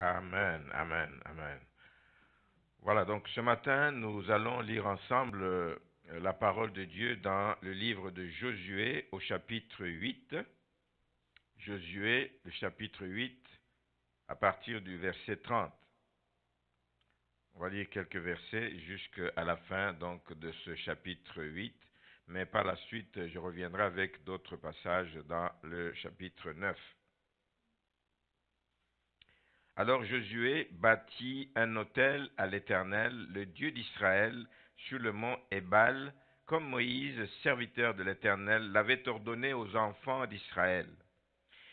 Amen, amen, amen. Voilà, donc ce matin, nous allons lire ensemble la parole de Dieu dans le livre de Josué au chapitre 8. Josué, le chapitre 8, à partir du verset 30. On va lire quelques versets jusqu'à la fin donc de ce chapitre 8, mais par la suite, je reviendrai avec d'autres passages dans le chapitre 9. Alors Josué bâtit un autel à l'Éternel, le Dieu d'Israël, sur le mont Ébal, comme Moïse, serviteur de l'Éternel, l'avait ordonné aux enfants d'Israël.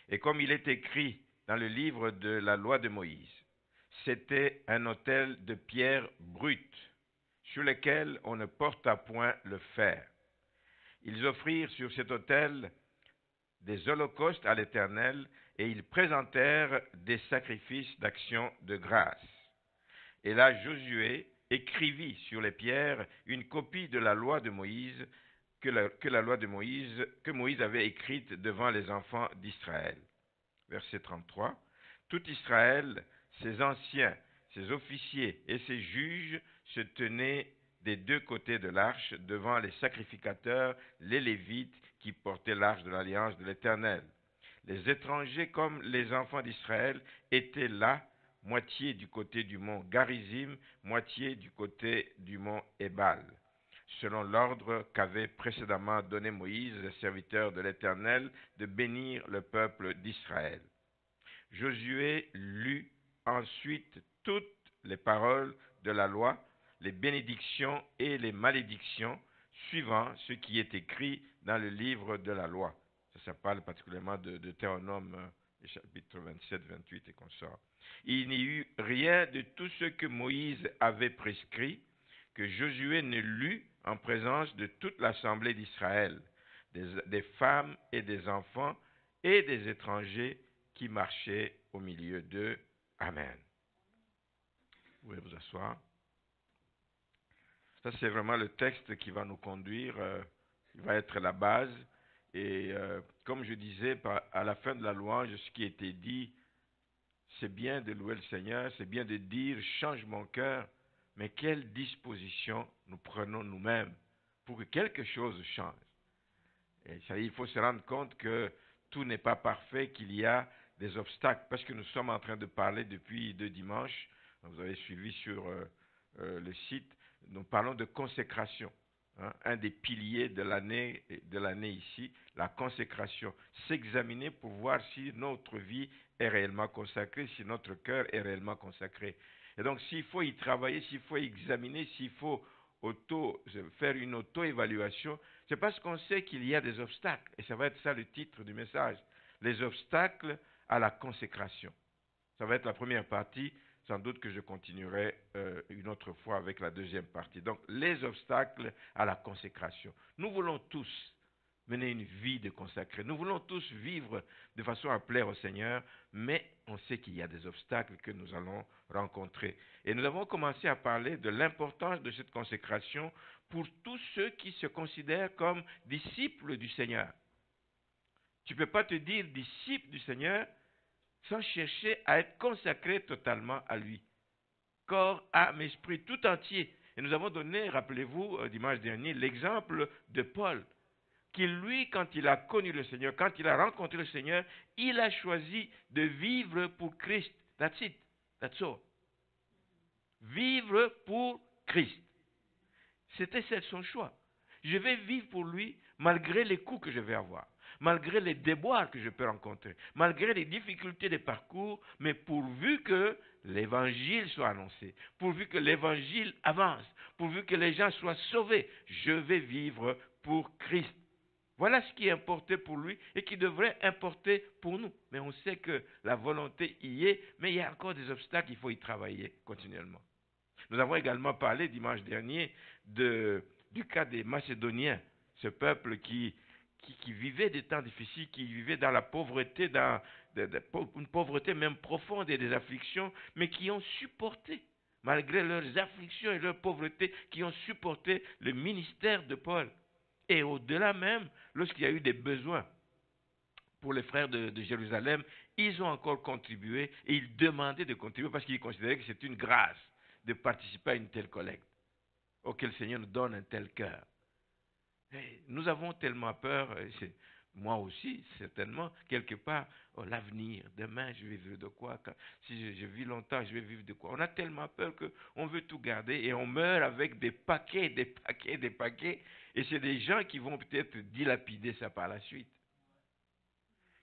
Et comme il est écrit dans le livre de la loi de Moïse, c'était un autel de pierre brute, sur lequel on ne porta point le fer. Ils offrirent sur cet autel des holocaustes à l'Éternel, et ils présentèrent des sacrifices d'action de grâce. Et là Josué écrivit sur les pierres une copie de la loi de Moïse, que Moïse avait écrite devant les enfants d'Israël. Verset 33. Tout Israël, ses anciens, ses officiers et ses juges se tenaient des deux côtés de l'arche devant les sacrificateurs, les Lévites, qui portaient l'arche de l'alliance de l'Éternel. Les étrangers comme les enfants d'Israël étaient là, moitié du côté du mont Garizim, moitié du côté du mont Ébal, selon l'ordre qu'avait précédemment donné Moïse, le serviteur de l'Éternel, de bénir le peuple d'Israël. Josué lut ensuite toutes les paroles de la loi, les bénédictions et les malédictions, suivant ce qui est écrit dans le livre de la loi. Ça parle particulièrement de Deutéronome, chapitre 27, 28 et consorts. Il n'y eut rien de tout ce que Moïse avait prescrit que Josué ne lut en présence de toute l'assemblée d'Israël, des femmes et des enfants et des étrangers qui marchaient au milieu d'eux. Amen. Vous pouvez vous asseoir. Ça, c'est vraiment le texte qui va nous conduire, qui va être la base. Et comme je disais, à la fin de la louange, ce qui était dit, c'est bien de louer le Seigneur, c'est bien de dire change mon cœur, mais quelle disposition nous prenons nous-mêmes pour que quelque chose change. Et ça, il faut se rendre compte que tout n'est pas parfait, qu'il y a des obstacles, parce que nous sommes en train de parler depuis 2 dimanches, vous avez suivi sur le site, nous parlons de consécration. Hein, un des piliers de l'année ici, la consécration. S'examiner pour voir si notre vie est réellement consacrée, si notre cœur est réellement consacré. Et donc s'il faut y travailler, s'il faut examiner, s'il faut faire une auto-évaluation, c'est parce qu'on sait qu'il y a des obstacles. Et ça va être ça le titre du message. Les obstacles à la consécration. Ça va être la première partie. Sans doute que je continuerai une autre fois avec la deuxième partie. Donc, les obstacles à la consécration. Nous voulons tous mener une vie de consacré. Nous voulons tous vivre de façon à plaire au Seigneur, mais on sait qu'il y a des obstacles que nous allons rencontrer. Et nous avons commencé à parler de l'importance de cette consécration pour tous ceux qui se considèrent comme disciples du Seigneur. Tu ne peux pas te dire disciple du Seigneur sans chercher à être consacré totalement à lui. Corps, âme, esprit, tout entier. Et nous avons donné, rappelez-vous, dimanche dernier, l'exemple de Paul, qui lui, quand il a connu le Seigneur, quand il a rencontré le Seigneur, il a choisi de vivre pour Christ. That's it. That's all. Vivre pour Christ. C'était son choix. Je vais vivre pour lui malgré les coups que je vais avoir, malgré les déboires que je peux rencontrer, malgré les difficultés des parcours, mais pourvu que l'évangile soit annoncé, pourvu que l'évangile avance, pourvu que les gens soient sauvés, je vais vivre pour Christ. Voilà ce qui est importé pour lui et qui devrait importer pour nous. Mais on sait que la volonté y est, mais il y a encore des obstacles, il faut y travailler continuellement. Nous avons également parlé dimanche dernier du cas des Macédoniens, ce peuple qui vivait des temps difficiles, qui vivait dans la pauvreté, une pauvreté même profonde et des afflictions, mais qui ont supporté, malgré leurs afflictions et leur pauvreté, qui ont supporté le ministère de Paul. Et au-delà même, lorsqu'il y a eu des besoins pour les frères de Jérusalem, ils ont encore contribué et ils demandaient de contribuer parce qu'ils considéraient que c'est une grâce de participer à une telle collecte. Oh, que le Seigneur nous donne un tel cœur. Et nous avons tellement peur, moi aussi, certainement, quelque part, oh, l'avenir, demain, je vais vivre de quoi? Si je vis longtemps, je vais vivre de quoi? On a tellement peur qu'on veut tout garder et on meurt avec des paquets, des paquets, des paquets. Et c'est des gens qui vont peut-être dilapider ça par la suite.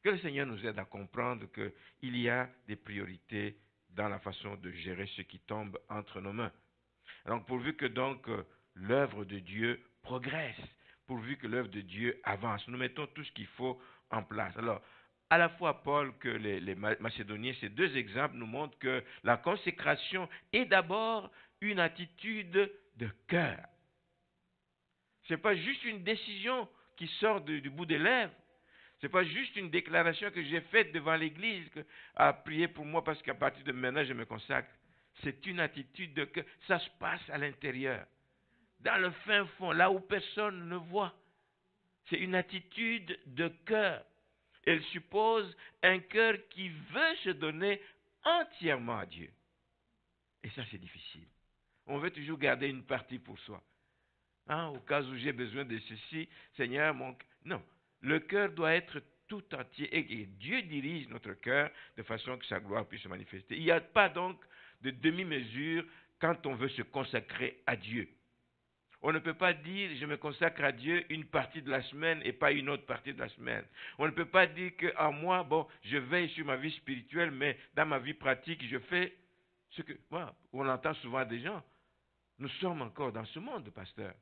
Que le Seigneur nous aide à comprendre qu'il y a des priorités dans la façon de gérer ce qui tombe entre nos mains. Donc, pourvu que donc l'œuvre de Dieu progresse, pourvu que l'œuvre de Dieu avance, nous mettons tout ce qu'il faut en place. Alors, à la fois Paul que les Macédoniens, ces deux exemples nous montrent que la consécration est d'abord une attitude de cœur. Ce n'est pas juste une décision qui sort du bout des lèvres. Ce n'est pas juste une déclaration que j'ai faite devant l'Église à prier pour moi parce qu'à partir de maintenant, je me consacre. C'est une attitude de cœur. Ça se passe à l'intérieur. Dans le fin fond, là où personne ne voit. C'est une attitude de cœur. Elle suppose un cœur qui veut se donner entièrement à Dieu. Et ça, c'est difficile. On veut toujours garder une partie pour soi. Au cas où j'ai besoin de ceci, Seigneur, non. Le cœur doit être tout entier et Dieu dirige notre cœur de façon que sa gloire puisse se manifester. Il n'y a pas donc de demi-mesure quand on veut se consacrer à Dieu. On ne peut pas dire je me consacre à Dieu une partie de la semaine et pas une autre partie de la semaine. On ne peut pas dire qu'en moi, je veille sur ma vie spirituelle, mais dans ma vie pratique, je fais ce que... Voilà, on entend souvent des gens. Nous sommes encore dans ce monde, pasteur.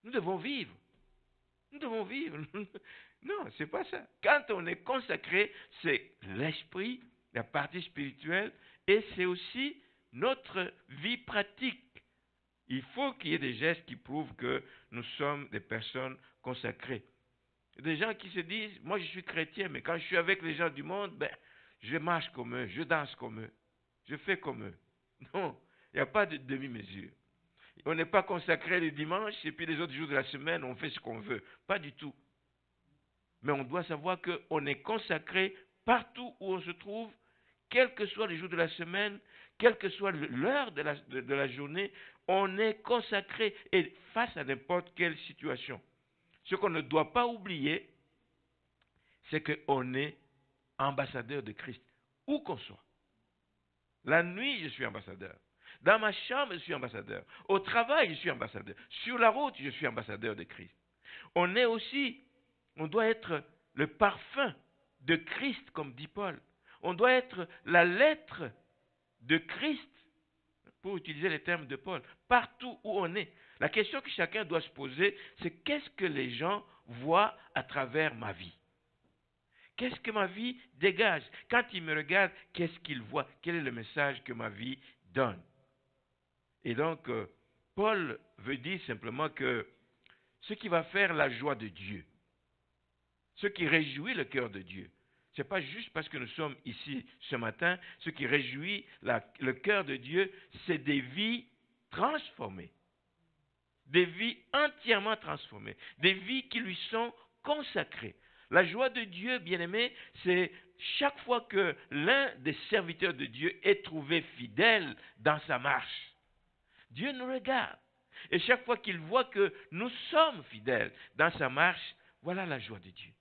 Nous devons vivre. Nous devons vivre. Non, c'est pas ça. Quand on est consacré, c'est l'esprit, la partie spirituelle, et c'est aussi notre vie pratique. Il faut qu'il y ait des gestes qui prouvent que nous sommes des personnes consacrées. Des gens qui se disent, moi je suis chrétien, mais quand je suis avec les gens du monde, je marche comme eux, je danse comme eux, je fais comme eux. Non, il n'y a pas de demi-mesure. On n'est pas consacré le dimanche et puis les autres jours de la semaine, on fait ce qu'on veut. Pas du tout. Mais on doit savoir qu'on est consacré partout où on se trouve, quels que soient les jours de la semaine, quelle que soit l'heure de la journée, on est consacré et face à n'importe quelle situation. Ce qu'on ne doit pas oublier, c'est qu'on est ambassadeur de Christ, où qu'on soit. La nuit, je suis ambassadeur. Dans ma chambre, je suis ambassadeur. Au travail, je suis ambassadeur. Sur la route, je suis ambassadeur de Christ. On doit être le parfum de Christ, comme dit Paul. On doit être la lettre de Christ, pour utiliser les termes de Paul, partout où on est. La question que chacun doit se poser, c'est qu'est-ce que les gens voient à travers ma vie? Qu'est-ce que ma vie dégage? Quand ils me regardent, qu'est-ce qu'ils voient? Quel est le message que ma vie donne? Et donc, Paul veut dire simplement que ce qui va faire la joie de Dieu, ce qui réjouit le cœur de Dieu, ce n'est pas juste parce que nous sommes ici ce matin, ce qui réjouit le cœur de Dieu, c'est des vies transformées, des vies entièrement transformées, des vies qui lui sont consacrées. La joie de Dieu, bien-aimé, c'est chaque fois que l'un des serviteurs de Dieu est trouvé fidèle dans sa marche. Dieu nous regarde. Et chaque fois qu'il voit que nous sommes fidèles dans sa marche, voilà la joie de Dieu.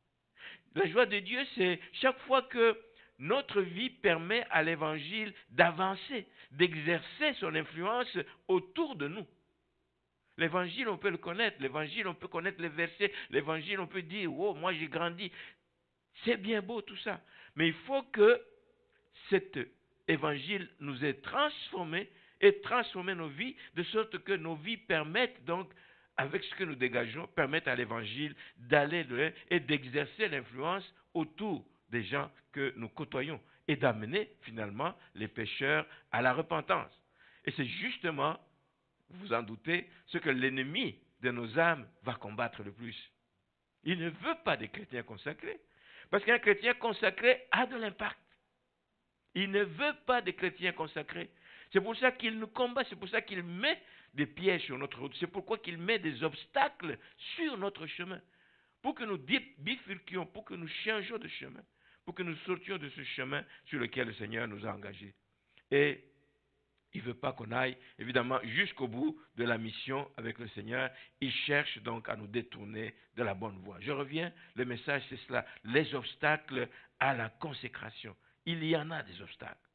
La joie de Dieu, c'est chaque fois que notre vie permet à l'Évangile d'avancer, d'exercer son influence autour de nous. L'Évangile, on peut le connaître. L'Évangile, on peut connaître les versets. L'Évangile, on peut dire, oh, moi j'ai grandi. C'est bien beau tout ça. Mais il faut que cet Évangile nous ait transformés et transformer nos vies, de sorte que nos vies permettent donc, avec ce que nous dégageons, permettent à l'Évangile d'aller loin et d'exercer l'influence autour des gens que nous côtoyons et d'amener finalement les pécheurs à la repentance. Et c'est justement, vous en doutez, ce que l'ennemi de nos âmes va combattre le plus. Il ne veut pas des chrétiens consacrés, parce qu'un chrétien consacré a de l'impact. Il ne veut pas des chrétiens consacrés. C'est pour ça qu'il nous combat, c'est pour ça qu'il met des pièges sur notre route, c'est pourquoi qu'il met des obstacles sur notre chemin, pour que nous bifurquions, pour que nous changions de chemin, pour que nous sortions de ce chemin sur lequel le Seigneur nous a engagés. Et il ne veut pas qu'on aille, évidemment, jusqu'au bout de la mission avec le Seigneur. Il cherche donc à nous détourner de la bonne voie. Je reviens, le message c'est cela, les obstacles à la consécration. Il y en a des obstacles.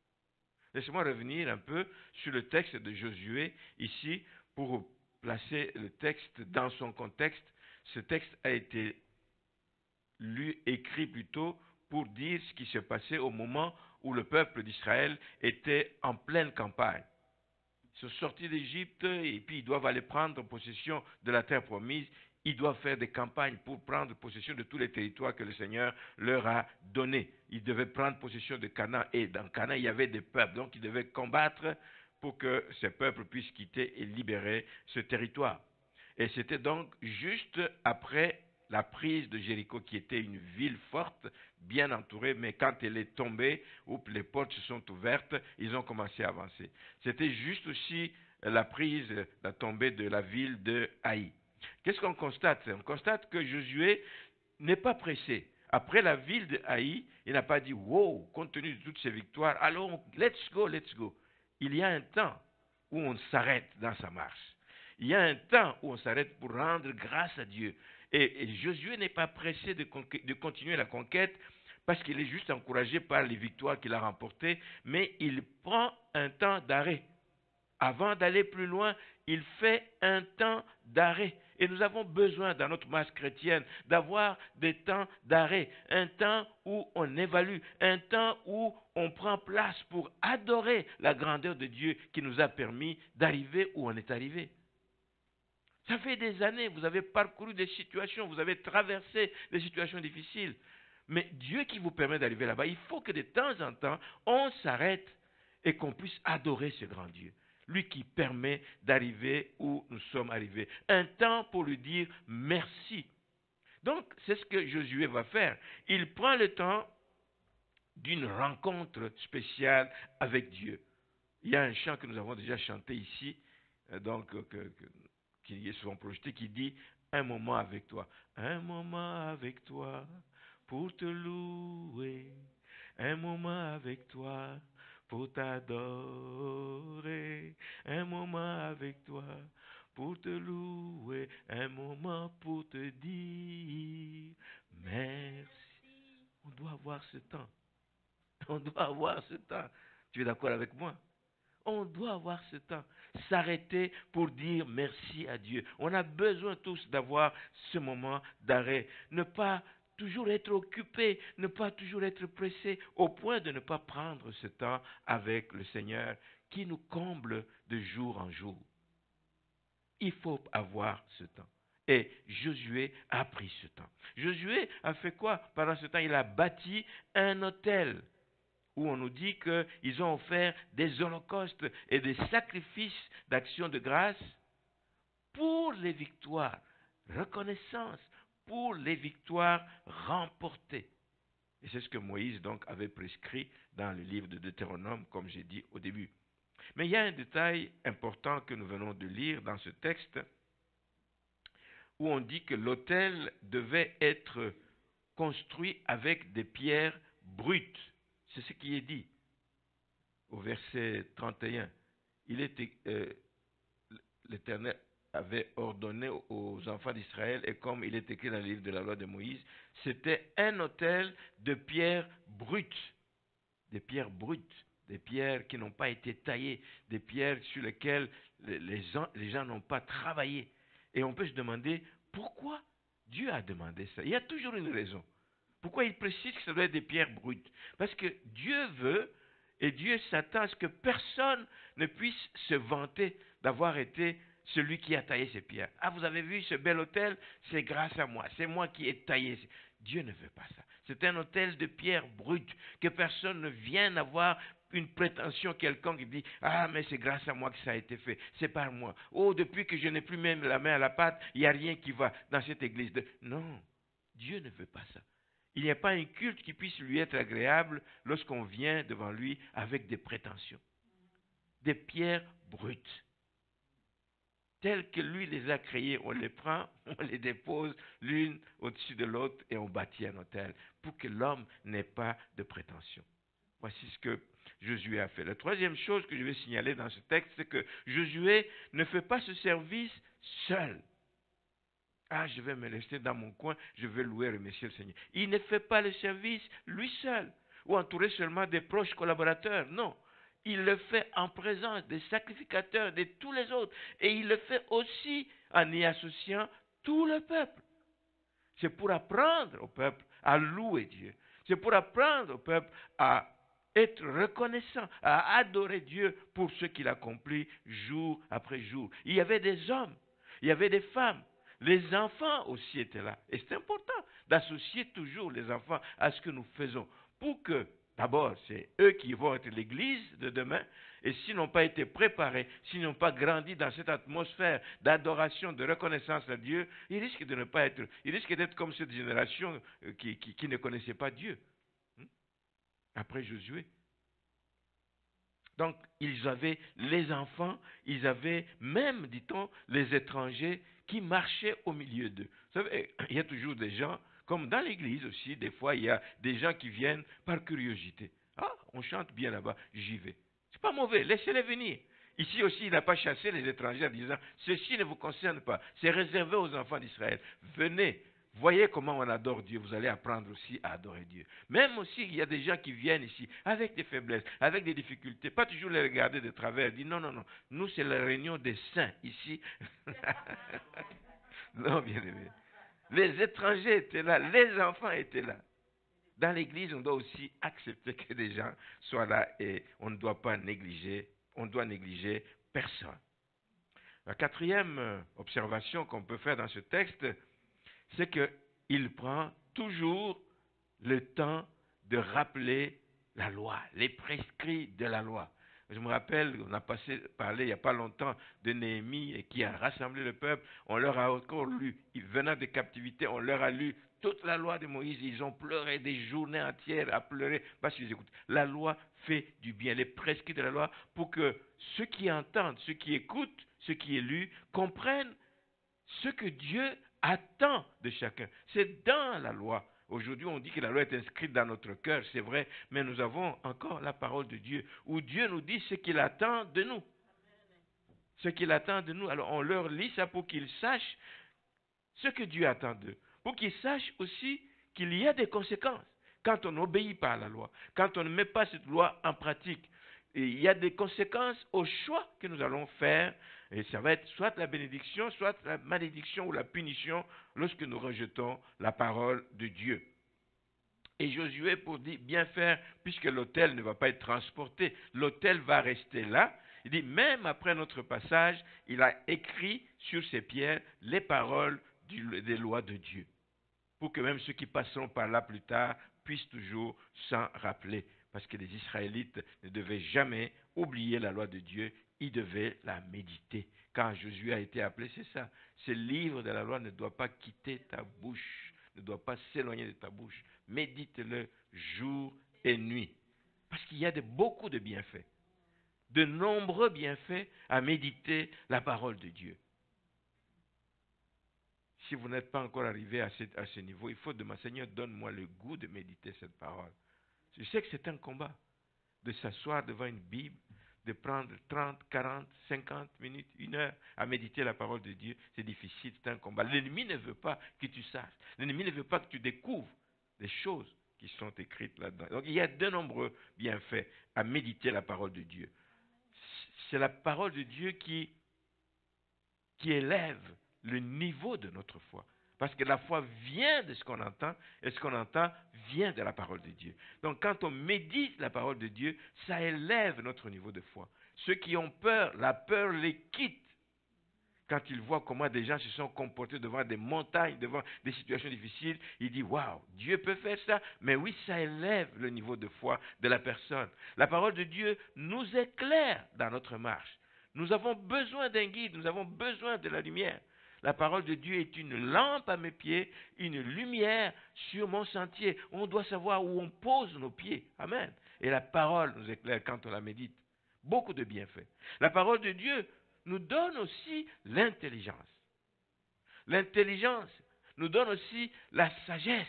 Laissez-moi revenir un peu sur le texte de Josué ici pour placer le texte dans son contexte. Ce texte a été écrit plutôt pour dire ce qui s'est passé au moment où le peuple d'Israël était en pleine campagne. Ils sont sortis d'Égypte et puis ils doivent aller prendre possession de la terre promise. Ils doivent faire des campagnes pour prendre possession de tous les territoires que le Seigneur leur a donnés. Ils devaient prendre possession de Canaan et dans Canaan il y avait des peuples. Donc ils devaient combattre pour que ces peuples puissent quitter et libérer ce territoire. Et c'était donc juste après la prise de Jéricho, qui était une ville forte, bien entourée, mais quand elle est tombée, où les portes se sont ouvertes, ils ont commencé à avancer. C'était juste aussi la prise, la tombée de la ville de Haï. Qu'est-ce qu'on constate? On constate que Josué n'est pas pressé. Après la ville de Haï, il n'a pas dit « Wow, compte tenu de toutes ces victoires, allons, let's go, let's go ». Il y a un temps où on s'arrête dans sa marche. Il y a un temps où on s'arrête pour rendre grâce à Dieu. Et Josué n'est pas pressé de continuer la conquête parce qu'il est juste encouragé par les victoires qu'il a remportées, mais il prend un temps d'arrêt. Avant d'aller plus loin, il fait un temps d'arrêt. Et nous avons besoin dans notre marche chrétienne d'avoir des temps d'arrêt, un temps où on évalue, un temps où on prend place pour adorer la grandeur de Dieu qui nous a permis d'arriver où on est arrivé. Ça fait des années, vous avez parcouru des situations, vous avez traversé des situations difficiles. Mais Dieu qui vous permet d'arriver là-bas, il faut que de temps en temps, on s'arrête et qu'on puisse adorer ce grand Dieu. Lui qui permet d'arriver où nous sommes arrivés. Un temps pour lui dire merci. Donc, c'est ce que Josué va faire. Il prend le temps d'une rencontre spéciale avec Dieu. Il y a un chant que nous avons déjà chanté ici, qui est souvent projeté, qui dit « Un moment avec toi ». Un moment avec toi pour te louer. Un moment avec toi pour t'adorer. Un moment avec toi pour te louer. Un moment pour te dire merci. On doit avoir ce temps. On doit avoir ce temps. Tu es d'accord avec moi? On doit avoir ce temps, s'arrêter pour dire merci à Dieu. On a besoin tous d'avoir ce moment d'arrêt. Ne pas toujours être occupé, ne pas toujours être pressé, au point de ne pas prendre ce temps avec le Seigneur qui nous comble de jour en jour. Il faut avoir ce temps. Et Josué a pris ce temps. Josué a fait quoi? Pendant ce temps, il a bâti un autel, où on nous dit qu'ils ont offert des holocaustes et des sacrifices d'action de grâce pour les victoires, reconnaissance pour les victoires remportées. Et c'est ce que Moïse donc avait prescrit dans le livre de Deutéronome, comme j'ai dit au début. Mais il y a un détail important que nous venons de lire dans ce texte, où on dit que l'autel devait être construit avec des pierres brutes. C'est ce qui est dit au verset 31. L'Éternel avait ordonné aux enfants d'Israël, et comme il est écrit dans le livre de la loi de Moïse, c'était un autel de pierres brutes, des pierres brutes, des pierres qui n'ont pas été taillées, des pierres sur lesquelles les gens n'ont pas travaillé. Et on peut se demander pourquoi Dieu a demandé ça. Il y a toujours une raison. Pourquoi il précise que ça doit être des pierres brutes? Parce que Dieu veut, et Dieu s'attend à ce que personne ne puisse se vanter d'avoir été celui qui a taillé ces pierres. Ah, vous avez vu ce bel autel? C'est grâce à moi. C'est moi qui ai taillé. Dieu ne veut pas ça. C'est un autel de pierres brutes, que personne ne vienne avoir une prétention quelconque qui dit « Ah, mais c'est grâce à moi que ça a été fait. C'est par moi. Oh, depuis que je n'ai plus même la main à la pâte, il n'y a rien qui va dans cette église. » Non, Dieu ne veut pas ça. Il n'y a pas un culte qui puisse lui être agréable lorsqu'on vient devant lui avec des prétentions. Des pierres brutes. tels que lui les a créés. On les prend, on les dépose l'une au-dessus de l'autre et on bâtit un autel pour que l'homme n'ait pas de prétention. Voici ce que Josué a fait. La troisième chose que je vais signaler dans ce texte, c'est que Josué ne fait pas ce service seul. Ah, je vais me laisser dans mon coin, je vais louer et remercier le Seigneur. Il ne fait pas le service lui seul, ou entouré seulement des proches collaborateurs. Non, il le fait en présence des sacrificateurs, de tous les autres. Et il le fait aussi en y associant tout le peuple. C'est pour apprendre au peuple à louer Dieu. C'est pour apprendre au peuple à être reconnaissant, à adorer Dieu pour ce qu'il accomplit jour après jour. Il y avait des hommes, il y avait des femmes, les enfants aussi étaient là. Et c'est important d'associer toujours les enfants à ce que nous faisons pour que, d'abord, c'est eux qui vont être l'église de demain. Et s'ils n'ont pas été préparés, s'ils n'ont pas grandi dans cette atmosphère d'adoration, de reconnaissance à Dieu, ils risquent de ne pas être, ils risquent d'être comme cette génération qui ne connaissait pas Dieu. Après Josué. Donc, ils avaient les enfants, ils avaient même, dit-on, les étrangers qui marchaient au milieu d'eux. Vous savez, il y a toujours des gens, comme dans l'église aussi, des fois, il y a des gens qui viennent par curiosité. Ah, on chante bien là-bas, j'y vais. C'est pas mauvais, laissez-les venir. Ici aussi, il n'a pas chassé les étrangers en disant, ceci ne vous concerne pas, c'est réservé aux enfants d'Israël. Venez, voyez comment on adore Dieu, vous allez apprendre aussi à adorer Dieu. Même aussi, il y a des gens qui viennent ici avec des faiblesses, avec des difficultés, pas toujours les regarder de travers, dire non, non, non, nous c'est la réunion des saints ici. Non, bien aimé. Les étrangers étaient là, les enfants étaient là. Dans l'église, on doit aussi accepter que des gens soient là et on ne doit pas négliger, on doit négliger personne. La quatrième observation qu'on peut faire dans ce texte, c'est qu'il prend toujours le temps de rappeler la loi, les prescrits de la loi. Je me rappelle, on a parlé il n'y a pas longtemps de Néhémie qui a rassemblé le peuple. On leur a encore lu, venant de captivité, on leur a lu toute la loi de Moïse. Ils ont pleuré des journées entières à pleurer parce qu'ils écoutent. La loi fait du bien, les prescrits de la loi, pour que ceux qui entendent, ceux qui écoutent, ceux qui est lu, comprennent ce que Dieu attend de chacun. C'est dans la loi. Aujourd'hui, on dit que la loi est inscrite dans notre cœur, c'est vrai, mais nous avons encore la parole de Dieu, où Dieu nous dit ce qu'il attend de nous. Ce qu'il attend de nous. Alors, on leur lit ça pour qu'ils sachent ce que Dieu attend d'eux. Pour qu'ils sachent aussi qu'il y a des conséquences quand on n'obéit pas à la loi, quand on ne met pas cette loi en pratique. Et il y a des conséquences au choix que nous allons faire. Et ça va être soit la bénédiction, soit la malédiction ou la punition lorsque nous rejetons la parole de Dieu. Et Josué, pour bien faire, puisque l'autel ne va pas être transporté, l'autel va rester là. Il dit, même après notre passage, il a écrit sur ces pierres les paroles des lois de Dieu. Pour que même ceux qui passeront par là plus tard puissent toujours s'en rappeler. Parce que les Israélites ne devaient jamais oublier la loi de Dieu, ils devaient la méditer. Quand Josué a été appelé, c'est ça. Ce livre de la loi ne doit pas quitter ta bouche, ne doit pas s'éloigner de ta bouche. Médite-le jour et nuit. Parce qu'il y a beaucoup de bienfaits, de nombreux bienfaits à méditer la parole de Dieu. Si vous n'êtes pas encore arrivé à ce niveau, il faut demander, Seigneur, donne-moi le goût de méditer cette parole. Je sais que c'est un combat de s'asseoir devant une Bible, de prendre 30, 40, 50 minutes, 1 heure à méditer la parole de Dieu. C'est difficile, c'est un combat. L'ennemi ne veut pas que tu saches. L'ennemi ne veut pas que tu découvres des choses qui sont écrites là-dedans. Donc il y a de nombreux bienfaits à méditer la parole de Dieu. C'est la parole de Dieu qui élève le niveau de notre foi. Parce que la foi vient de ce qu'on entend, et ce qu'on entend vient de la parole de Dieu. Donc quand on médite la parole de Dieu, ça élève notre niveau de foi. Ceux qui ont peur, la peur les quitte. Quand ils voient comment des gens se sont comportés devant des montagnes, devant des situations difficiles, ils disent, waouh, Dieu peut faire ça. Mais oui, ça élève le niveau de foi de la personne. La parole de Dieu nous éclaire dans notre marche. Nous avons besoin d'un guide, nous avons besoin de la lumière. La parole de Dieu est une lampe à mes pieds, une lumière sur mon sentier. On doit savoir où on pose nos pieds. Amen. Et la parole nous éclaire quand on la médite. Beaucoup de bienfaits. La parole de Dieu nous donne aussi l'intelligence. L'intelligence nous donne aussi la sagesse.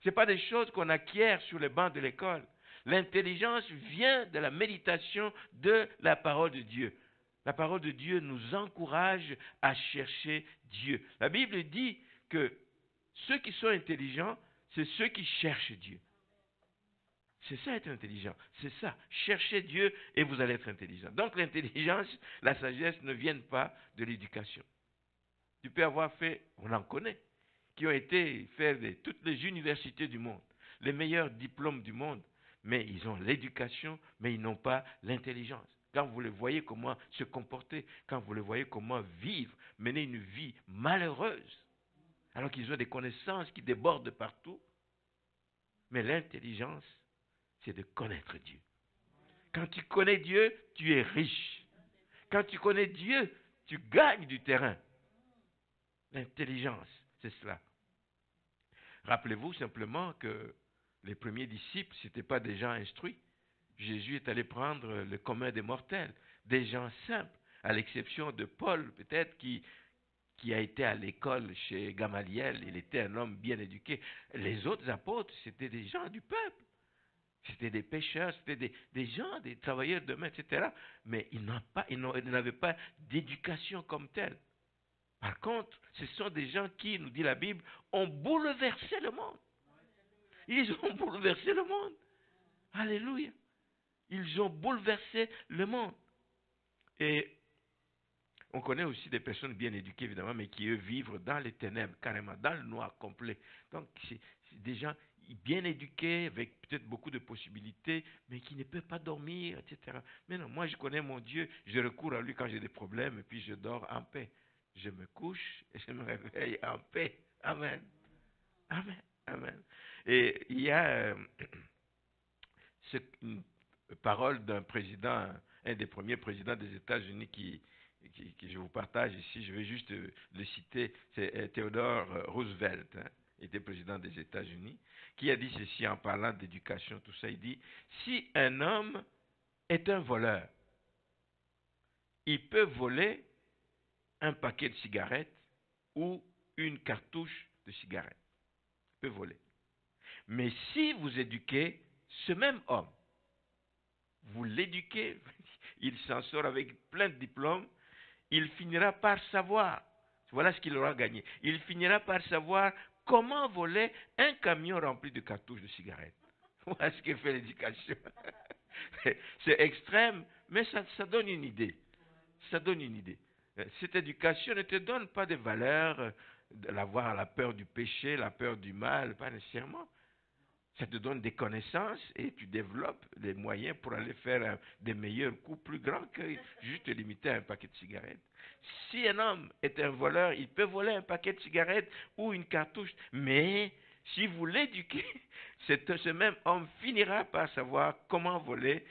Ce n'est pas des choses qu'on acquiert sur les bancs de l'école. L'intelligence vient de la méditation de la parole de Dieu. La parole de Dieu nous encourage à chercher Dieu. La Bible dit que ceux qui sont intelligents, c'est ceux qui cherchent Dieu. C'est ça être intelligent. C'est ça. Cherchez Dieu et vous allez être intelligent. Donc l'intelligence, la sagesse ne viennent pas de l'éducation. Tu peux avoir fait, on en connaît, qui ont été faire toutes les universités du monde, les meilleurs diplômes du monde, mais ils ont l'éducation, mais ils n'ont pas l'intelligence. Quand vous les voyez comment se comporter, quand vous les voyez comment vivre, mener une vie malheureuse, alors qu'ils ont des connaissances qui débordent partout, mais l'intelligence, c'est de connaître Dieu. Quand tu connais Dieu, tu es riche. Quand tu connais Dieu, tu gagnes du terrain. L'intelligence, c'est cela. Rappelez-vous simplement que les premiers disciples, ce n'étaient pas des gens instruits. Jésus est allé prendre le commun des mortels, des gens simples, à l'exception de Paul, peut-être, qui a été à l'école chez Gamaliel. Il était un homme bien éduqué. Les autres apôtres, c'était des gens du peuple. C'était des pêcheurs, c'était des gens, des travailleurs de main, etc. Mais ils n'avaient pas d'éducation comme telle. Par contre, ce sont des gens qui, nous dit la Bible, ont bouleversé le monde. Ils ont bouleversé le monde. Alléluia. Ils ont bouleversé le monde. Et on connaît aussi des personnes bien éduquées, évidemment, mais qui, eux, vivent dans les ténèbres, carrément, dans le noir complet. Donc, c'est des gens bien éduqués, avec peut-être beaucoup de possibilités, mais qui ne peuvent pas dormir, etc. Mais non, moi, je connais mon Dieu, je recours à lui quand j'ai des problèmes, et puis je dors en paix. Je me couche et je me réveille en paix. Amen. Amen. Amen. Et il y a une parole d'un président, un des premiers présidents des États-Unis que je vous partage ici. Je vais juste le citer. C'est Theodore Roosevelt, hein, il était président des États-Unis, qui a dit ceci en parlant d'éducation, tout ça. Il dit, si un homme est un voleur, il peut voler un paquet de cigarettes ou une cartouche de cigarettes. Il peut voler. Mais si vous éduquez ce même homme, vous l'éduquez, il s'en sort avec plein de diplômes, il finira par savoir, voilà ce qu'il aura gagné, il finira par savoir comment voler un camion rempli de cartouches de cigarettes. Voilà ce que fait l'éducation. C'est extrême, mais ça donne une idée. Ça donne une idée. Cette éducation ne te donne pas de valeur, d'avoir la peur du péché, la peur du mal, pas nécessairement. Ça te donne des connaissances et tu développes les moyens pour aller faire des meilleurs coups plus grands que juste te limiter à un paquet de cigarettes. Si un homme est un voleur, il peut voler un paquet de cigarettes ou une cartouche, mais si vous l'éduquez, ce même homme finira par savoir comment voler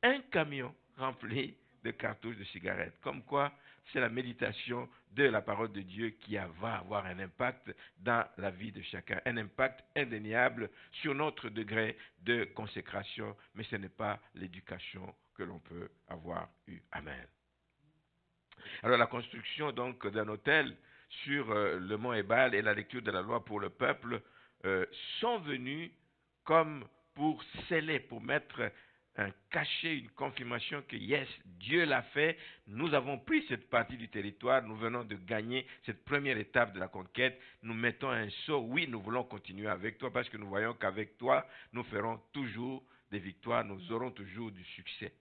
un camion rempli de cartouches de cigarettes. Comme quoi, c'est la méditation de la parole de Dieu qui va avoir un impact dans la vie de chacun, un impact indéniable sur notre degré de consécration, mais ce n'est pas l'éducation que l'on peut avoir eue. Amen. Alors la construction donc d'un autel sur le mont Ébal et la lecture de la loi pour le peuple sont venus comme pour sceller, pour mettre un cachet, une confirmation que yes, Dieu l'a fait, nous avons pris cette partie du territoire, nous venons de gagner cette première étape de la conquête, nous mettons un saut, oui, nous voulons continuer avec toi parce que nous voyons qu'avec toi, nous ferons toujours des victoires, nous aurons toujours du succès.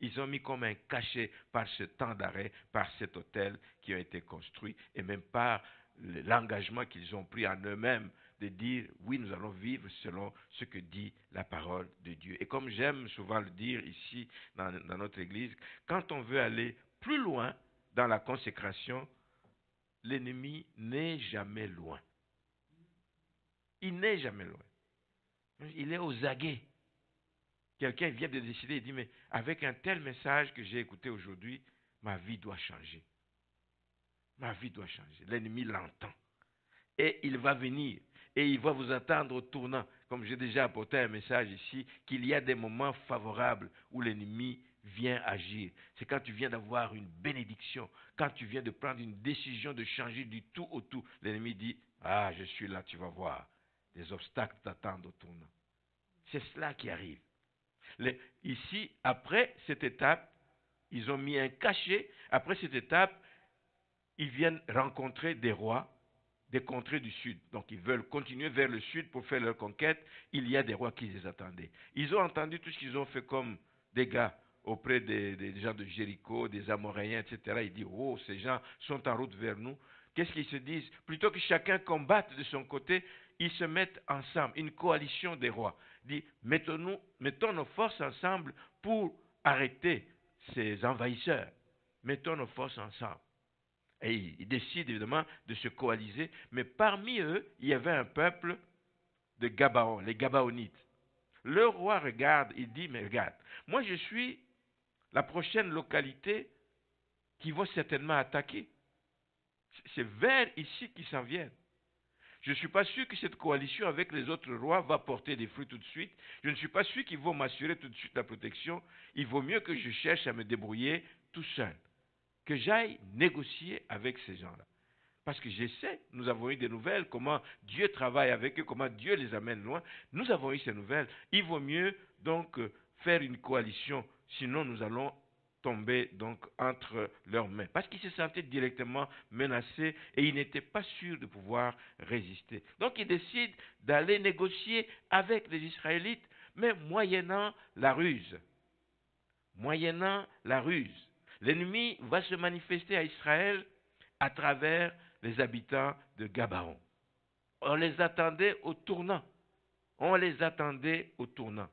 Ils ont mis comme un cachet par ce temps d'arrêt, par cet hôtel qui a été construit et même par l'engagement qu'ils ont pris en eux-mêmes de dire, oui, nous allons vivre selon ce que dit la parole de Dieu. Et comme j'aime souvent le dire ici dans notre église, quand on veut aller plus loin dans la consécration, l'ennemi n'est jamais loin. Il n'est jamais loin. Il est aux aguets. Quelqu'un vient de décider et dit, mais avec un tel message que j'ai écouté aujourd'hui, ma vie doit changer. Ma vie doit changer. L'ennemi l'entend. Et il va venir. Et il va vous attendre au tournant. Comme j'ai déjà apporté un message ici, qu'il y a des moments favorables où l'ennemi viens agir. C'est quand tu viens d'avoir une bénédiction, quand tu viens de prendre une décision de changer du tout au tout. L'ennemi dit, ah, je suis là, tu vas voir. Des obstacles t'attendent au tournant. C'est cela qui arrive. Ici, après cette étape, ils ont mis un cachet. Après cette étape, ils viennent rencontrer des rois des contrées du sud. Donc ils veulent continuer vers le sud pour faire leur conquête. Il y a des rois qui les attendaient. Ils ont entendu tout ce qu'ils ont fait comme dégâts auprès des gens de Jéricho, des Amoréens, etc. Ils disent, oh, ces gens sont en route vers nous. Qu'est-ce qu'ils se disent? Plutôt que chacun combatte de son côté, ils se mettent ensemble, une coalition des rois. Ils disent, mettons nos forces ensemble pour arrêter ces envahisseurs. Mettons nos forces ensemble. Et ils décident évidemment de se coaliser. Mais parmi eux, il y avait un peuple de Gabaon, les Gabaonites. Le roi regarde, il dit, mais regarde, moi je suis la prochaine localité qui va certainement attaquer. C'est vers ici qu'ils s'en viennent. Je ne suis pas sûr que cette coalition avec les autres rois va porter des fruits tout de suite. Je ne suis pas sûr qu'ils vont m'assurer tout de suite la protection. Il vaut mieux que je cherche à me débrouiller tout seul. Que j'aille négocier avec ces gens-là. Parce que je sais, nous avons eu des nouvelles, comment Dieu travaille avec eux, comment Dieu les amène loin. Nous avons eu ces nouvelles. Il vaut mieux donc faire une coalition, sinon nous allons tomber donc entre leurs mains. Parce qu'ils se sentaient directement menacés et ils n'étaient pas sûrs de pouvoir résister. Donc ils décident d'aller négocier avec les Israélites, mais moyennant la ruse. Moyennant la ruse. L'ennemi va se manifester à Israël à travers les habitants de Gabaon. On les attendait au tournant. On les attendait au tournant.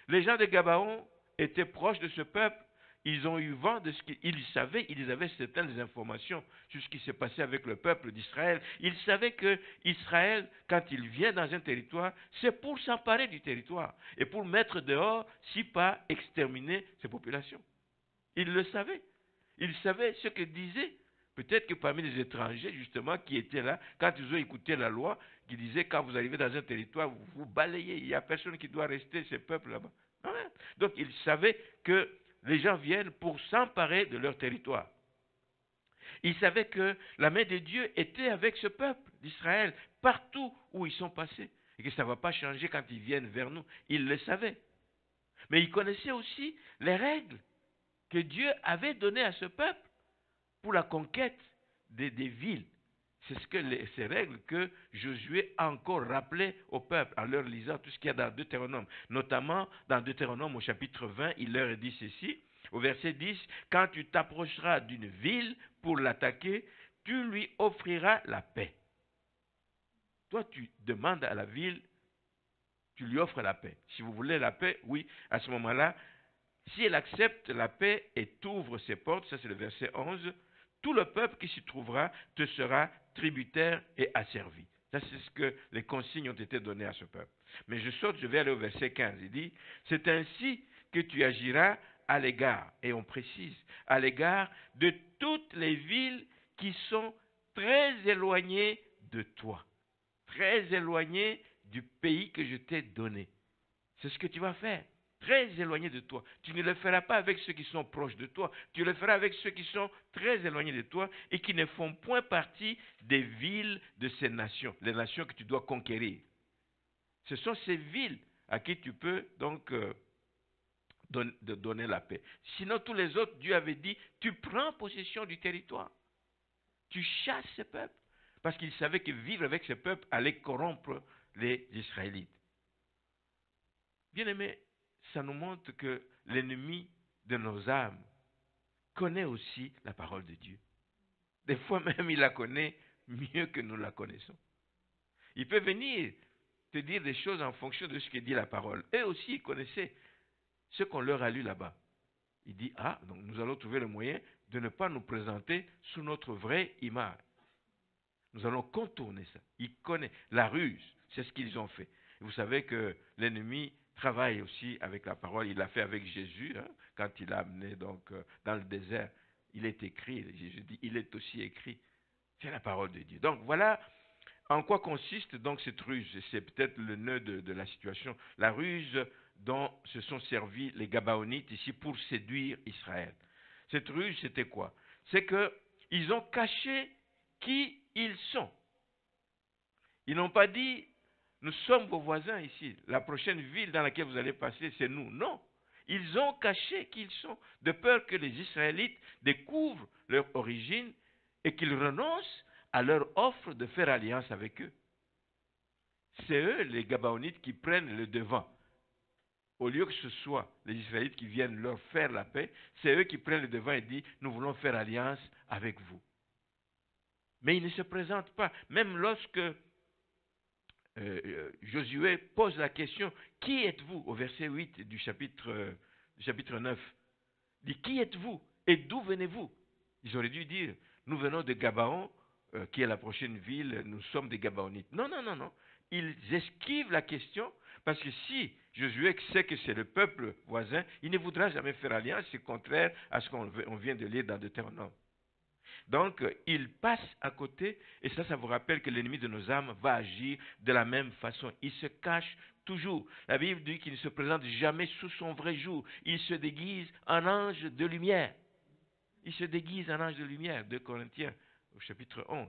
Les gens de Gabaon étaient proches de ce peuple. Ils ont eu vent de ce qu'ils savaient. Ils avaient certaines informations sur ce qui s'est passé avec le peuple d'Israël. Ils savaient que Israël, quand il vient dans un territoire, c'est pour s'emparer du territoire et pour mettre dehors, si pas exterminer ses populations. Ils le savaient. Ils savaient ce que disaient. Peut-être que parmi les étrangers, justement, qui étaient là, quand ils ont écouté la loi, qui disait quand vous arrivez dans un territoire, vous balayez, il n'y a personne qui doit rester, ces peuples là-bas. Donc ils savaient que les gens viennent pour s'emparer de leur territoire. Ils savaient que la main de Dieu était avec ce peuple d'Israël, partout où ils sont passés, et que ça ne va pas changer quand ils viennent vers nous. Ils le savaient. Mais ils connaissaient aussi les règles que Dieu avait données à ce peuple pour la conquête des villes. C'est ces règles que Josué a encore rappelées au peuple en leur lisant tout ce qu'il y a dans Deutéronome. Notamment dans Deutéronome au chapitre 20, il leur dit ceci, au verset 10, « Quand tu t'approcheras d'une ville pour l'attaquer, tu lui offriras la paix. » Toi, tu demandes à la ville, tu lui offres la paix. Si vous voulez la paix, oui, à ce moment-là, si elle accepte la paix et t'ouvre ses portes, ça c'est le verset 11, tout le peuple qui s'y trouvera te sera tributaire et asservi. Ça c'est ce que les consignes ont été données à ce peuple. Mais je vais aller au verset 15. Il dit, c'est ainsi que tu agiras à l'égard, et on précise, à l'égard de toutes les villes qui sont très éloignées de toi, très éloignées du pays que je t'ai donné. C'est ce que tu vas faire. Très éloigné de toi. Tu ne le feras pas avec ceux qui sont proches de toi. Tu le feras avec ceux qui sont très éloignés de toi et qui ne font point partie des villes de ces nations, les nations que tu dois conquérir. Ce sont ces villes à qui tu peux donc donner la paix. Sinon, tous les autres, Dieu avait dit, tu prends possession du territoire. Tu chasses ces peuples. Parce qu'il savait que vivre avec ces peuples allait corrompre les Israélites. Bien-aimés, ça nous montre que l'ennemi de nos âmes connaît aussi la parole de Dieu. Des fois même, il la connaît mieux que nous la connaissons. Il peut venir te dire des choses en fonction de ce que dit la parole. Eux aussi, ils connaissaient ce qu'on leur a lu là-bas. Il dit, ah, donc nous allons trouver le moyen de ne pas nous présenter sous notre vraie image. Nous allons contourner ça. Il connaît la ruse, c'est ce qu'ils ont fait. Et vous savez que l'ennemi travaille aussi avec la parole. Il l'a fait avec Jésus, quand il l'a amené donc dans le désert. Il est écrit, Jésus dit, il est aussi écrit. C'est la parole de Dieu. Donc voilà en quoi consiste donc cette ruse. C'est peut-être le nœud de la situation. La ruse dont se sont servis les Gabaonites ici pour séduire Israël. Cette ruse, c'était quoi? C'est qu'ils ont caché qui ils sont. Ils n'ont pas dit, nous sommes vos voisins ici, la prochaine ville dans laquelle vous allez passer, c'est nous. Non. Ils ont caché qui ils sont, de peur que les Israélites découvrent leur origine et qu'ils renoncent à leur offre de faire alliance avec eux. C'est eux, les Gabaonites, qui prennent le devant. Au lieu que ce soit les Israélites qui viennent leur faire la paix, c'est eux qui prennent le devant et disent, nous voulons faire alliance avec vous. Mais ils ne se présentent pas. Même lorsque Josué pose la question, qui êtes-vous, au verset 8 du chapitre 9, il dit, qui êtes-vous et d'où venez-vous? Ils auraient dû dire, nous venons de Gabaon, qui est la prochaine ville, nous sommes des Gabaonites. Non, non, non, non. Ils esquivent la question, parce que si Josué sait que c'est le peuple voisin, il ne voudra jamais faire alliance, c'est contraire à ce qu'on vient de lire dans Deutéronome. Donc, il passe à côté, et ça vous rappelle que l'ennemi de nos âmes va agir de la même façon. Il se cache toujours. La Bible dit qu'il ne se présente jamais sous son vrai jour. Il se déguise en ange de lumière. Il se déguise en ange de lumière, 2 Corinthiens, au chapitre 11.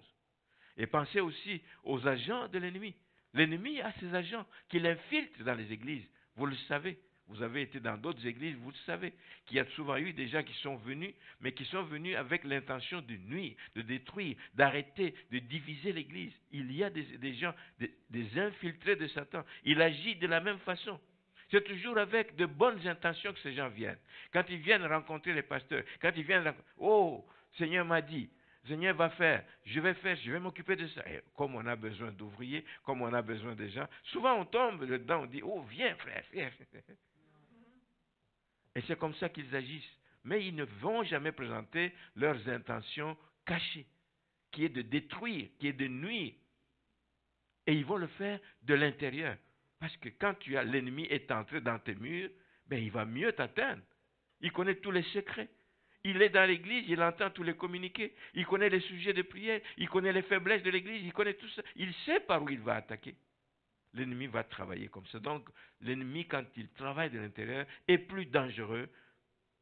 Et pensez aussi aux agents de l'ennemi. L'ennemi a ses agents qui l'infiltrent dans les églises. Vous le savez. Vous avez été dans d'autres églises, vous le savez, qu'il y a souvent eu des gens qui sont venus, mais qui sont venus avec l'intention de nuire, de détruire, d'arrêter, de diviser l'église. Il y a des gens, des infiltrés de Satan. Il agit de la même façon. C'est toujours avec de bonnes intentions que ces gens viennent. Quand ils viennent rencontrer les pasteurs, quand ils viennent rencontrer, oh, Seigneur m'a dit, Seigneur va faire, je vais m'occuper de ça. Et comme on a besoin d'ouvriers, comme on a besoin de gens, souvent on tombe dedans, on dit, oh, viens frère, viens. Et c'est comme ça qu'ils agissent. Mais ils ne vont jamais présenter leurs intentions cachées, qui est de détruire, qui est de nuire. Et ils vont le faire de l'intérieur. Parce que quand l'ennemi est entré dans tes murs, ben il va mieux t'atteindre. Il connaît tous les secrets. Il est dans l'église, il entend tous les communiqués. Il connaît les sujets de prière, il connaît les faiblesses de l'église, il connaît tout ça. Il sait par où il va attaquer. L'ennemi va travailler comme ça. Donc, l'ennemi, quand il travaille de l'intérieur, est plus dangereux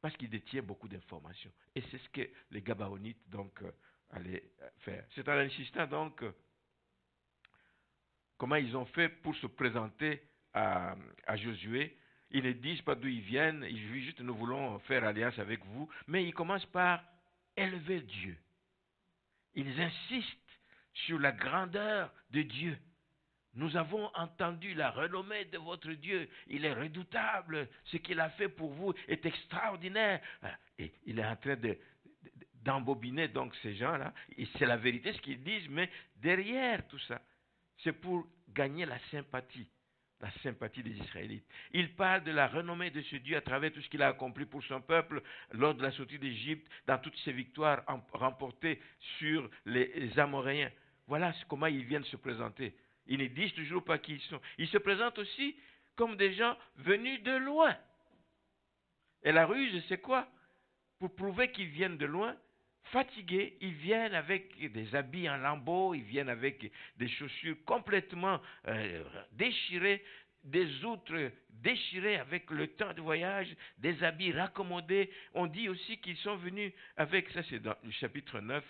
parce qu'il détient beaucoup d'informations. Et c'est ce que les Gabaonites, donc, allaient faire. C'est en insistant, donc, comment ils ont fait pour se présenter à Josué. Ils ne disent pas d'où ils viennent, ils disent juste, nous voulons faire alliance avec vous. Mais ils commencent par élever Dieu. Ils insistent sur la grandeur de Dieu. Nous avons entendu la renommée de votre Dieu. Il est redoutable. Ce qu'il a fait pour vous est extraordinaire. Et il est en train d'embobiner donc ces gens-là. Et c'est la vérité ce qu'ils disent, mais derrière tout ça, c'est pour gagner la sympathie des Israélites. Il parle de la renommée de ce Dieu à travers tout ce qu'il a accompli pour son peuple lors de la sortie d'Égypte, dans toutes ses victoires remportées sur les Amoréens. Voilà comment ils viennent se présenter. Ils ne disent toujours pas qui ils sont. Ils se présentent aussi comme des gens venus de loin. Et la ruse, c'est quoi? Pour prouver qu'ils viennent de loin, fatigués, ils viennent avec des habits en lambeaux, ils viennent avec des chaussures complètement déchirées, des outres déchirées avec le temps de voyage, des habits raccommodés. On dit aussi qu'ils sont venus avec, ça c'est dans le chapitre 9,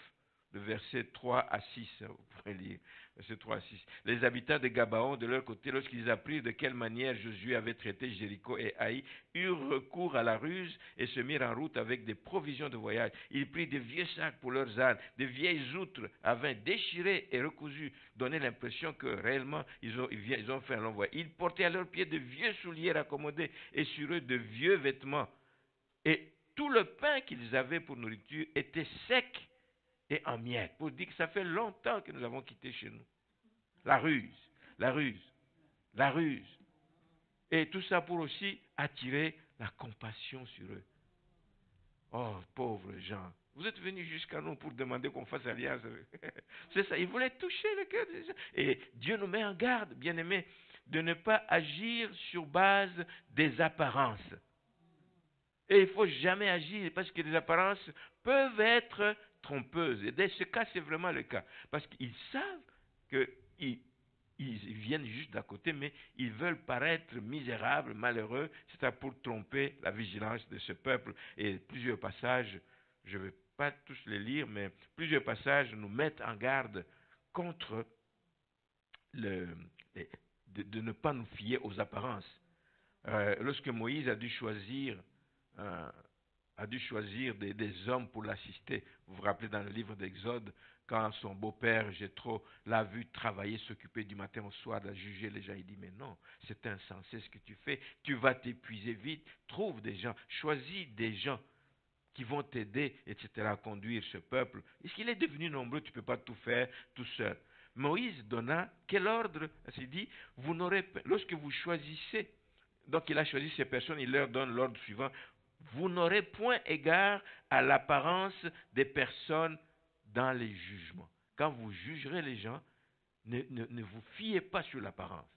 le verset 3 à 6, vous pouvez lire. Verset 3 à 6. Les habitants de Gabaon, de leur côté, lorsqu'ils apprirent de quelle manière Josué avait traité Jéricho et Haï, eurent recours à la ruse et se mirent en route avec des provisions de voyage. Ils prirent des vieux sacs pour leurs ânes, des vieilles outres à vin déchirées et recousues, donnaient l'impression que réellement ils ont fait un long voyage. Ils portaient à leurs pieds de vieux souliers raccommodés et sur eux de vieux vêtements. Et tout le pain qu'ils avaient pour nourriture était sec et en miettes, pour dire que ça fait longtemps que nous avons quitté chez nous. La ruse, la ruse, la ruse. Et tout ça pour aussi attirer la compassion sur eux. Oh, pauvres gens, vous êtes venus jusqu'à nous pour demander qu'on fasse alliance. C'est ça, ils voulaient toucher le cœur des gens. Et Dieu nous met en garde, bien-aimés, de ne pas agir sur base des apparences. Et il ne faut jamais agir parce que les apparences peuvent être trompeuses. Et dans ce cas, c'est vraiment le cas. Parce qu'ils savent qu'ils ils viennent juste d'à côté, mais ils veulent paraître misérables, malheureux. C'est pour tromper la vigilance de ce peuple. Et plusieurs passages, je ne vais pas tous les lire, mais plusieurs passages nous mettent en garde contre de ne pas nous fier aux apparences. Lorsque Moïse a dû choisir, euh, des hommes pour l'assister, vous vous rappelez dans le livre d'Exode, quand son beau-père Jéthro l'a vu travailler, s'occuper du matin au soir, de juger les gens, il dit, mais non, c'est insensé ce que tu fais, tu vas t'épuiser vite, trouve des gens, choisis des gens qui vont t'aider, etc., à conduire ce peuple. Est-ce qu'il est devenu nombreux, tu ne peux pas tout faire tout seul. Moïse donna quel ordre? Il dit, vous n'aurez, lorsque vous choisissez, donc il a choisi ces personnes, il leur donne l'ordre suivant, vous n'aurez point égard à l'apparence des personnes dans les jugements. Quand vous jugerez les gens, ne vous fiez pas sur l'apparence.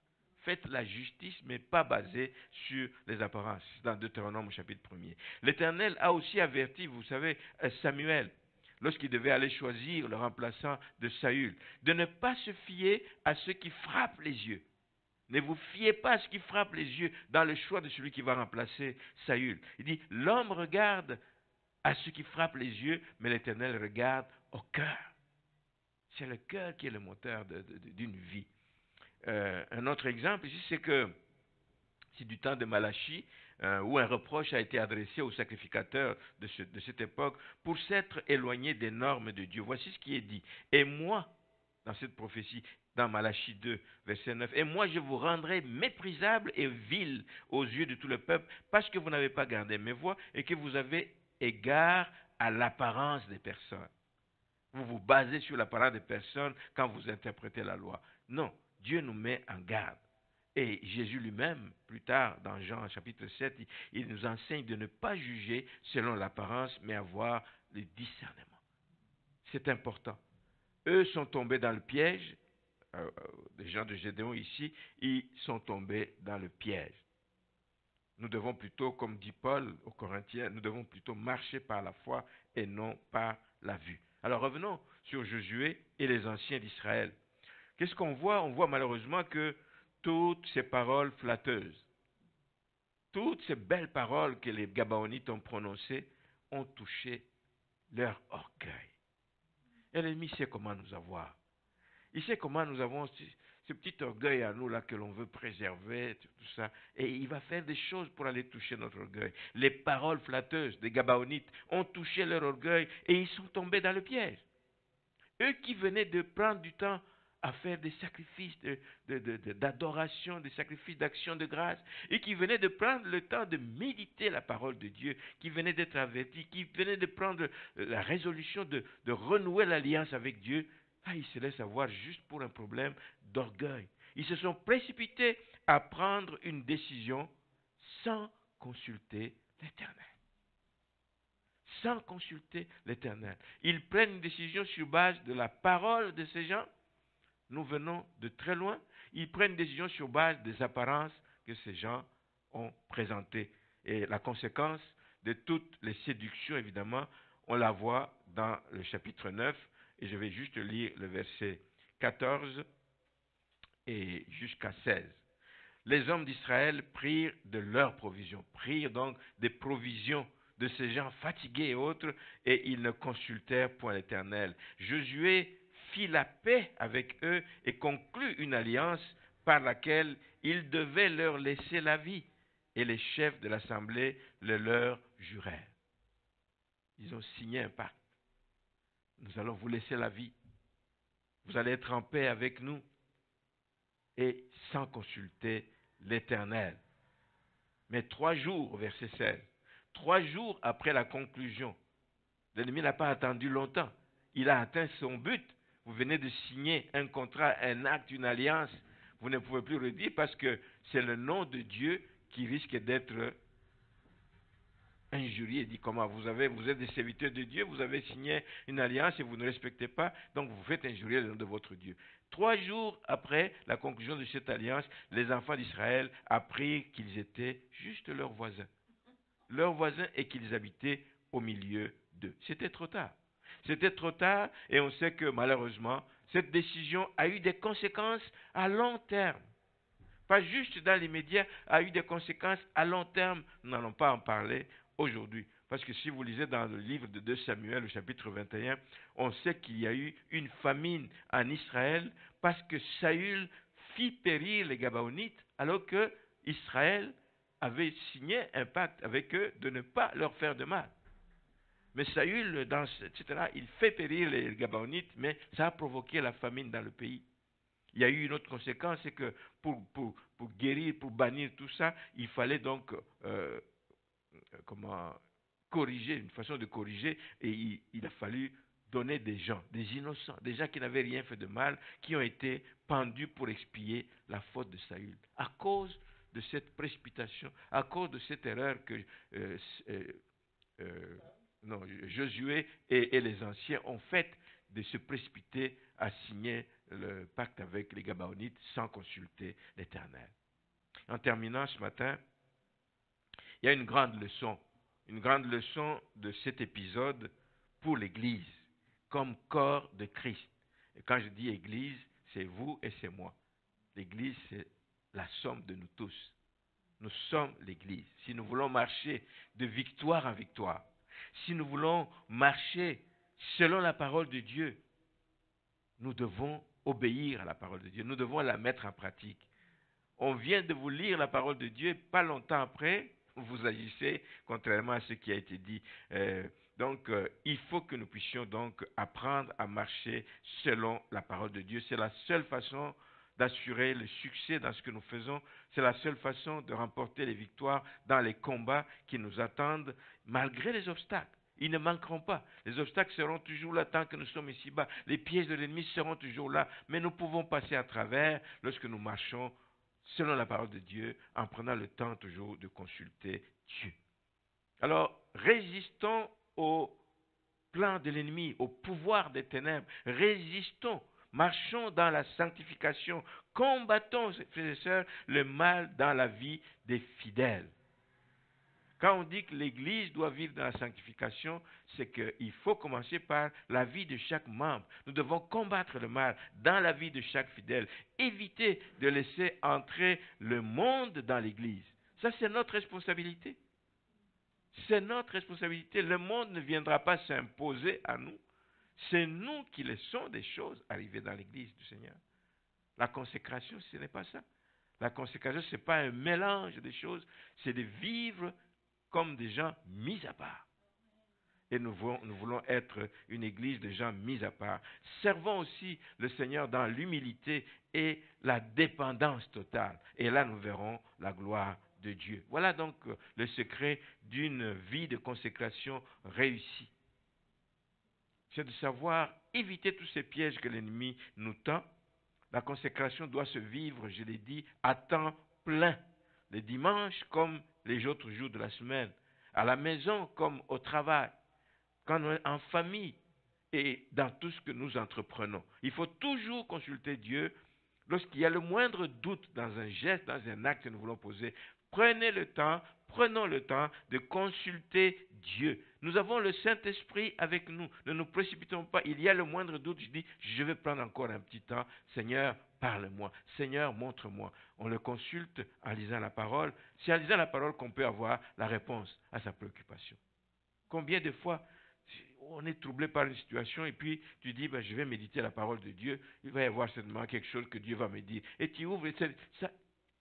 Faites la justice, mais pas basée sur les apparences. C'est dans Deutéronome au chapitre 1er. L'Éternel a aussi averti, vous savez, Samuel, lorsqu'il devait aller choisir le remplaçant de Saül, de ne pas se fier à ceux qui frappent les yeux. Ne vous fiez pas à ce qui frappe les yeux dans le choix de celui qui va remplacer Saül. Il dit, l'homme regarde à ce qui frappe les yeux, mais l'Éternel regarde au cœur. C'est le cœur qui est le moteur d'une vie. Un autre exemple ici, c'est que c'est du temps de Malachie, où un reproche a été adressé aux sacrificateurs de cette époque pour s'être éloignés des normes de Dieu. Voici ce qui est dit. Et moi, dans cette prophétie, dans Malachie 2, verset 9, et moi je vous rendrai méprisable et vil aux yeux de tout le peuple, parce que vous n'avez pas gardé mes voies et que vous avez égard à l'apparence des personnes. Vous vous basez sur l'apparence des personnes quand vous interprétez la loi. Non, Dieu nous met en garde. Et Jésus lui-même, plus tard, dans Jean chapitre 7, il nous enseigne de ne pas juger selon l'apparence, mais avoir le discernement. C'est important. Eux sont tombés dans le piège, les gens de Gédéon ici, ils sont tombés dans le piège. Nous devons plutôt, comme dit Paul aux Corinthiens, nous devons plutôt marcher par la foi et non par la vue. Alors revenons sur Josué et les anciens d'Israël. Qu'est-ce qu'on voit? On voit malheureusement que toutes ces paroles flatteuses, toutes ces belles paroles que les Gabaonites ont prononcées ont touché leur orgueil. Et l'ennemi sait comment nous avoir. Il sait comment nous avons ce petit orgueil à nous là que l'on veut préserver, tout ça. Et il va faire des choses pour aller toucher notre orgueil. Les paroles flatteuses des Gabaonites ont touché leur orgueil et ils sont tombés dans le piège. Eux qui venaient de prendre du temps à faire des sacrifices d'adoration, des sacrifices d'action de grâce, et qui venaient de prendre le temps de méditer la parole de Dieu, qui venaient d'être avertis, qui venaient de prendre la résolution de renouer l'alliance avec Dieu, ils se laissent avoir juste pour un problème d'orgueil. Ils se sont précipités à prendre une décision sans consulter l'Éternel. Sans consulter l'Éternel. Ils prennent une décision sur base de la parole de ces gens. Nous venons de très loin. Ils prennent une décision sur base des apparences que ces gens ont présentées. Et la conséquence de toutes les séductions, évidemment, on la voit dans le chapitre 9. Et je vais juste lire le verset 14 et jusqu'à 16. Les hommes d'Israël prirent de leurs provisions, prirent donc des provisions de ces gens fatigués et autres, et ils ne consultèrent point l'Éternel. Josué fit la paix avec eux et conclut une alliance par laquelle il devait leur laisser la vie, et les chefs de l'assemblée le leur jurèrent. Ils ont signé un pacte. Nous allons vous laisser la vie. Vous allez être en paix avec nous, et sans consulter l'Éternel. Mais 3 jours, verset 16, 3 jours après la conclusion, l'ennemi n'a pas attendu longtemps. Il a atteint son but. Vous venez de signer un contrat, un acte, une alliance. Vous ne pouvez plus redire parce que c'est le nom de Dieu qui risque d'être injurié. Il dit comment vous êtes des serviteurs de Dieu, vous avez signé une alliance et vous ne respectez pas, donc vous faites injurier le nom de votre Dieu. 3 jours après la conclusion de cette alliance, les enfants d'Israël apprirent qu'ils étaient juste leurs voisins. Leurs voisins et qu'ils habitaient au milieu d'eux. C'était trop tard. C'était trop tard et on sait que malheureusement, Cette décision a eu des conséquences à long terme. Pas juste dans l'immédiat, a eu des conséquences à long terme. Nous n'allons pas en parler aujourd'hui. Parce que si vous lisez dans le livre de 2 Samuel, au chapitre 21, on sait qu'il y a eu une famine en Israël parce que Saül fit périr les Gabaonites alors que Israël avait signé un pacte avec eux de ne pas leur faire de mal. Mais Saül, etc., il fait périr les Gabaonites, mais ça a provoqué la famine dans le pays. Il y a eu une autre conséquence, c'est que pour guérir, pour bannir tout ça, il fallait donc corriger, une façon de corriger, et il a fallu donner des gens, des innocents, des gens qui n'avaient rien fait de mal, qui ont été pendus pour expier la faute de Saül. À cause de cette précipitation, à cause de cette erreur que Josué et les anciens ont faite de se précipiter à signer le pacte avec les Gabaonites sans consulter l'Éternel. En terminant ce matin, il y a une grande leçon de cet épisode pour l'Église, comme corps de Christ. Et quand je dis Église, c'est vous et c'est moi. L'Église, c'est la somme de nous tous. Nous sommes l'Église. Si nous voulons marcher de victoire en victoire, si nous voulons marcher selon la parole de Dieu, nous devons obéir à la parole de Dieu. Nous devons la mettre en pratique. On vient de vous lire la parole de Dieu, pas longtemps après, vous agissez contrairement à ce qui a été dit. Il faut que nous puissions donc apprendre à marcher selon la parole de Dieu. C'est la seule façon d'assurer le succès dans ce que nous faisons. C'est la seule façon de remporter les victoires dans les combats qui nous attendent, malgré les obstacles. Ils ne manqueront pas. Les obstacles seront toujours là tant que nous sommes ici-bas. Les pièges de l'ennemi seront toujours là. Mais nous pouvons passer à travers lorsque nous marchons selon la parole de Dieu, en prenant le temps toujours de consulter Dieu. Alors, résistons au plan de l'ennemi, au pouvoir des ténèbres. Résistons, marchons dans la sanctification. Combattons, frères et sœurs, le mal dans la vie des fidèles. Quand on dit que l'Église doit vivre dans la sanctification, c'est qu'il faut commencer par la vie de chaque membre. Nous devons combattre le mal dans la vie de chaque fidèle. Éviter de laisser entrer le monde dans l'Église. Ça, c'est notre responsabilité. C'est notre responsabilité. Le monde ne viendra pas s'imposer à nous. C'est nous qui laissons des choses arriver dans l'Église du Seigneur. La consécration, ce n'est pas ça. La consécration, ce n'est pas un mélange de choses. C'est de vivre comme des gens mis à part. Et nous voulons être une église de gens mis à part. Servons aussi le Seigneur dans l'humilité et la dépendance totale. Et là, nous verrons la gloire de Dieu. Voilà donc le secret d'une vie de consécration réussie. C'est de savoir éviter tous ces pièges que l'ennemi nous tend. La consécration doit se vivre, je l'ai dit, à temps plein. Les dimanches comme les autres jours de la semaine, à la maison comme au travail, quand on est en famille et dans tout ce que nous entreprenons. Il faut toujours consulter Dieu lorsqu'il y a le moindre doute dans un geste, dans un acte que nous voulons poser. Prenons le temps de consulter Dieu. Nous avons le Saint-Esprit avec nous. Ne nous précipitons pas. Il y a le moindre doute. Je dis, je vais prendre encore un petit temps. Seigneur, parle-moi. Seigneur, montre-moi. On le consulte en lisant la parole. C'est en lisant la parole qu'on peut avoir la réponse à sa préoccupation. Combien de fois on est troublé par une situation et puis tu dis, je vais méditer la parole de Dieu. Il va y avoir certainement quelque chose que Dieu va me dire. Et tu ouvres et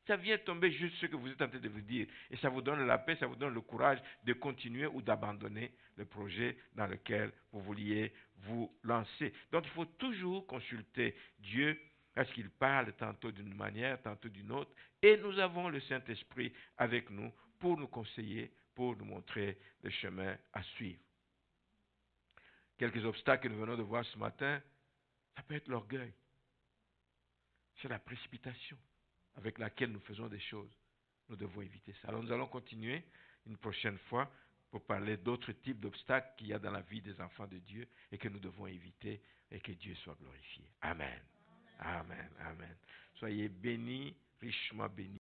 ça vient tomber juste ce que vous êtes en train de vous dire. Et ça vous donne la paix, ça vous donne le courage de continuer ou d'abandonner le projet dans lequel vous vouliez vous lancer. Donc il faut toujours consulter Dieu parce qu'il parle tantôt d'une manière, tantôt d'une autre. Et nous avons le Saint-Esprit avec nous pour nous conseiller, pour nous montrer le chemin à suivre. Quelques obstacles que nous venons de voir ce matin, ça peut être l'orgueil. C'est la précipitation avec laquelle nous faisons des choses. Nous devons éviter ça. Alors nous allons continuer une prochaine fois pour parler d'autres types d'obstacles qu'il y a dans la vie des enfants de Dieu et que nous devons éviter et que Dieu soit glorifié. Amen. Amen. Amen. Soyez bénis, richement bénis.